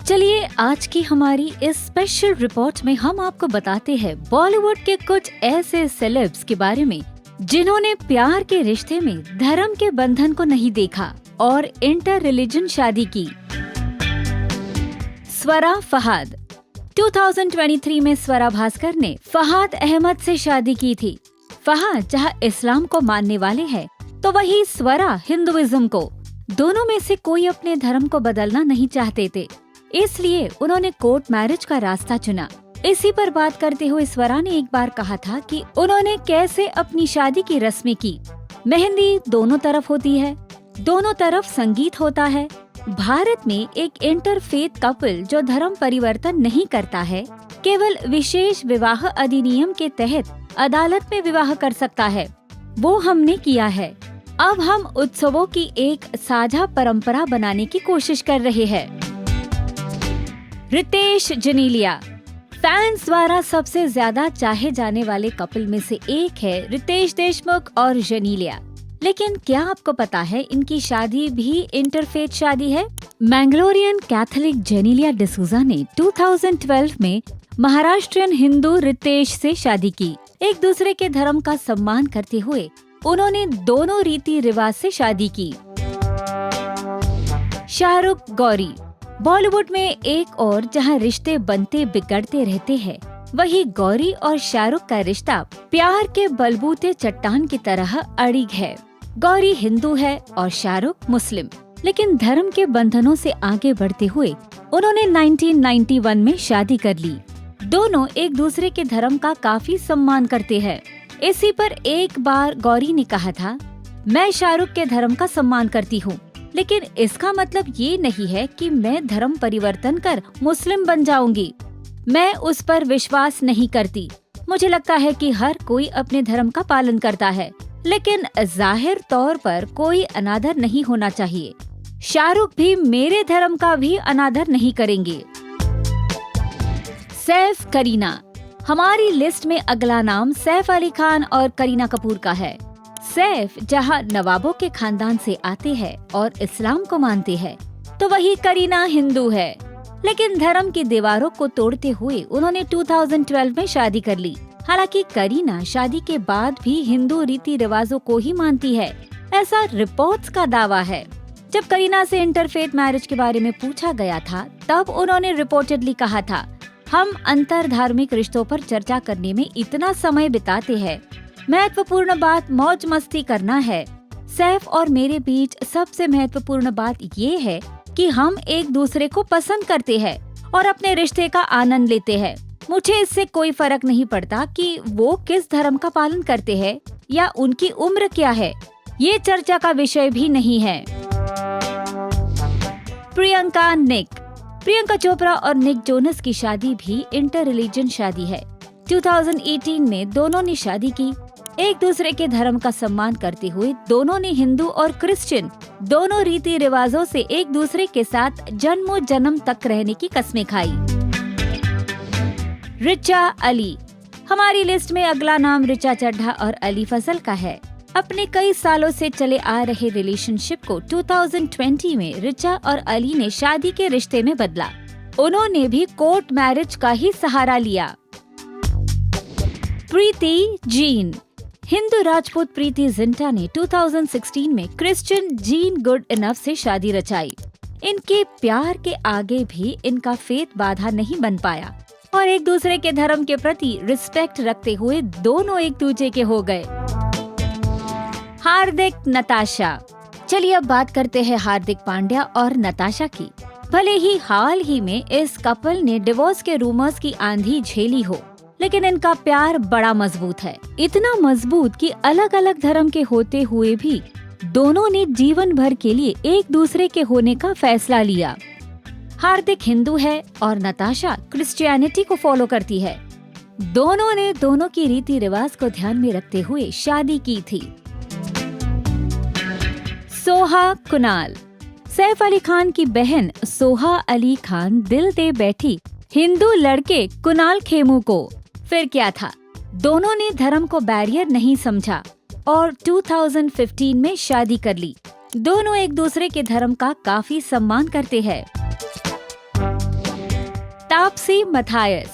चलिए आज की हमारी इस स्पेशल रिपोर्ट में हम आपको बताते हैं बॉलीवुड के कुछ ऐसे सेलेब्स के बारे में जिन्होंने प्यार के रिश्ते में धर्म के बंधन को नहीं देखा और इंटर रिलीजन शादी की। स्वरा फहाद 2023 में स्वरा भास्कर ने फहाद अहमद से शादी की थी। फहाद जहां इस्लाम को मानने वाले हैं तो वही स्वरा हिंदुइज्म को। दोनों में से कोई अपने धर्म को बदलना नहीं चाहते थे, इसलिए उन्होंने कोर्ट मैरिज का रास्ता चुना। इसी पर बात करते हुए स्वरा ने एक बार कहा था कि उन्होंने कैसे अपनी शादी की रस्में की। मेहंदी दोनों तरफ होती है, दोनों तरफ संगीत होता है। भारत में एक इंटरफेथ कपल जो धर्म परिवर्तन नहीं करता है, केवल विशेष विवाह अधिनियम के तहत अदालत में विवाह कर सकता है, वो हमने किया है। अब हम उत्सवों की एक साझा परंपरा बनाने की कोशिश कर रहे हैं। रितेश जनीलिया फैंस द्वारा सबसे ज्यादा चाहे जाने वाले कपल में से एक है रितेश देशमुख और जनीलिया। लेकिन क्या आपको पता है इनकी शादी भी इंटरफेथ शादी है? मैंगलोरियन कैथोलिक जेनीलिया डिसूजा ने 2012 में महाराष्ट्रियन हिंदू रितेश से शादी की। एक दूसरे के धर्म का सम्मान करते हुए उन्होंने दोनों रीति रिवाज से शादी की। शाहरुख गौरी बॉलीवुड में एक और जहां रिश्ते बनते बिगड़ते रहते हैं, वही गौरी और शाहरुख का रिश्ता प्यार के बलबूते चट्टान की तरह अड़िग है। गौरी हिंदू है और शाहरुख मुस्लिम, लेकिन धर्म के बंधनों से आगे बढ़ते हुए उन्होंने 1991 में शादी कर ली। दोनों एक दूसरे के धर्म का काफी सम्मान करते हैं। इसी पर एक बार गौरी ने कहा था, मैं शाहरुख के धर्म का सम्मान करती हूँ, लेकिन इसका मतलब ये नहीं है कि मैं धर्म परिवर्तन कर मुस्लिम बन जाऊंगी। मैं उस पर विश्वास नहीं करती। मुझे लगता है कि हर कोई अपने धर्म का पालन करता है, लेकिन जाहिर तौर पर कोई अनादर नहीं होना चाहिए। शाहरुख भी मेरे धर्म का भी अनादर नहीं करेंगे। सैफ करीना हमारी लिस्ट में अगला नाम सैफ अली खान और करीना कपूर का है। सैफ जहां नवाबों के खानदान से आते हैं और इस्लाम को मानते हैं, तो वही करीना हिंदू है, लेकिन धर्म की दीवारों को तोड़ते हुए उन्होंने 2012 में शादी कर ली। हालांकि करीना शादी के बाद भी हिंदू रीति रिवाजों को ही मानती है, ऐसा रिपोर्ट्स का दावा है। जब करीना से इंटरफेथ मैरिज के बारे में पूछा गया था, तब उन्होंने रिपोर्टेडली कहा था, हम अंतर धार्मिक रिश्तों पर चर्चा करने में इतना समय बिताते हैं, महत्वपूर्ण बात मौज मस्ती करना है। सैफ और मेरे बीच सबसे महत्वपूर्ण बात ये है कि हम एक दूसरे को पसंद करते हैं और अपने रिश्ते का आनंद लेते हैं। मुझे इससे कोई फर्क नहीं पड़ता कि वो किस धर्म का पालन करते हैं या उनकी उम्र क्या है, ये चर्चा का विषय भी नहीं है। प्रियंका चोपड़ा और निक जोनस की शादी भी इंटर रिलीजन शादी है। 2018 में दोनों ने शादी की। एक दूसरे के धर्म का सम्मान करते हुए दोनों ने हिंदू और क्रिश्चियन दोनों रीति रिवाजों से एक दूसरे के साथ जन्मों जन्म तक रहने की कस्में खाई। रिचा अली हमारी लिस्ट में अगला नाम रिचा चड्ढा और अली फजल का है। अपने कई सालों से चले आ रहे रिलेशनशिप को 2020 में रिचा और अली ने शादी के रिश्ते में बदला। उन्होंने भी कोर्ट मैरिज का ही सहारा लिया। प्रीति जीन हिंदू राजपूत प्रीति जिंटा ने 2016 में क्रिश्चियन जीन गुड इनफ से शादी रचाई। इनके प्यार के आगे भी इनका फेथ बाधा नहीं बन पाया और एक दूसरे के धर्म के प्रति रिस्पेक्ट रखते हुए दोनों एक दूसरे के हो गए। हार्दिक नताशा चलिए अब बात करते हैं हार्दिक पांड्या और नताशा की। भले ही हाल ही में इस कपल ने डिवोर्स के रूमर्स की आंधी झेली हो, लेकिन इनका प्यार बड़ा मजबूत है। इतना मजबूत कि अलग अलग धर्म के होते हुए भी दोनों ने जीवन भर के लिए एक दूसरे के होने का फैसला लिया। हार्दिक हिंदू है और नताशा क्रिश्चियनिटी को फॉलो करती है। दोनों ने दोनों की रीति रिवाज को ध्यान में रखते हुए शादी की थी। सोहा कुणाल सैफ अली खान की बहन सोहा अली खान दिल दे बैठी हिंदू लड़के कुणाल खेमू को। फिर क्या था, दोनों ने धर्म को बैरियर नहीं समझा और 2015 में शादी कर ली। दोनों एक दूसरे के धर्म का काफी सम्मान करते हैं। तापसी मथायस।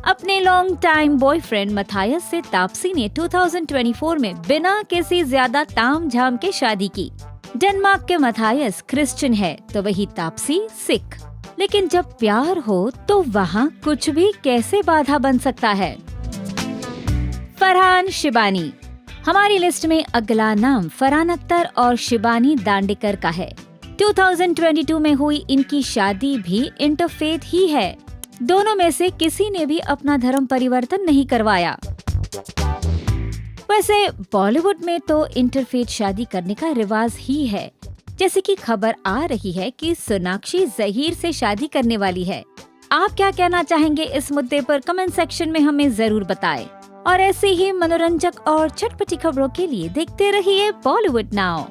अपने लॉन्ग टाइम बॉयफ्रेंड मथायस से तापसी ने 2024 में बिना किसी ज्यादा तामझाम के शादी की। डेनमार्क के मथायस क्रिश्चियन है तो वही तापसी सिख। लेकिन जब प्यार हो तो वहाँ कुछ भी कैसे बाधा बन सकता है। फरहान शिबानी। हमारी लिस्ट में अगला नाम फरहान अख्तर और शिबानी दांडेकर का है। 2022 में हुई इनकी शादी भी इंटरफेथ ही है। दोनों में से किसी ने भी अपना धर्म परिवर्तन नहीं करवाया। वैसे बॉलीवुड में तो इंटरफेथ शादी करने का रिवाज ही है। जैसे कि खबर आ रही है कि सोनाक्षी जहीर से शादी करने वाली है। आप क्या कहना चाहेंगे इस मुद्दे पर कमेंट सेक्शन में हमें जरूर बताएं। और ऐसे ही मनोरंजक और चटपटी खबरों के लिए देखते रहिए बॉलीवुड नाउ।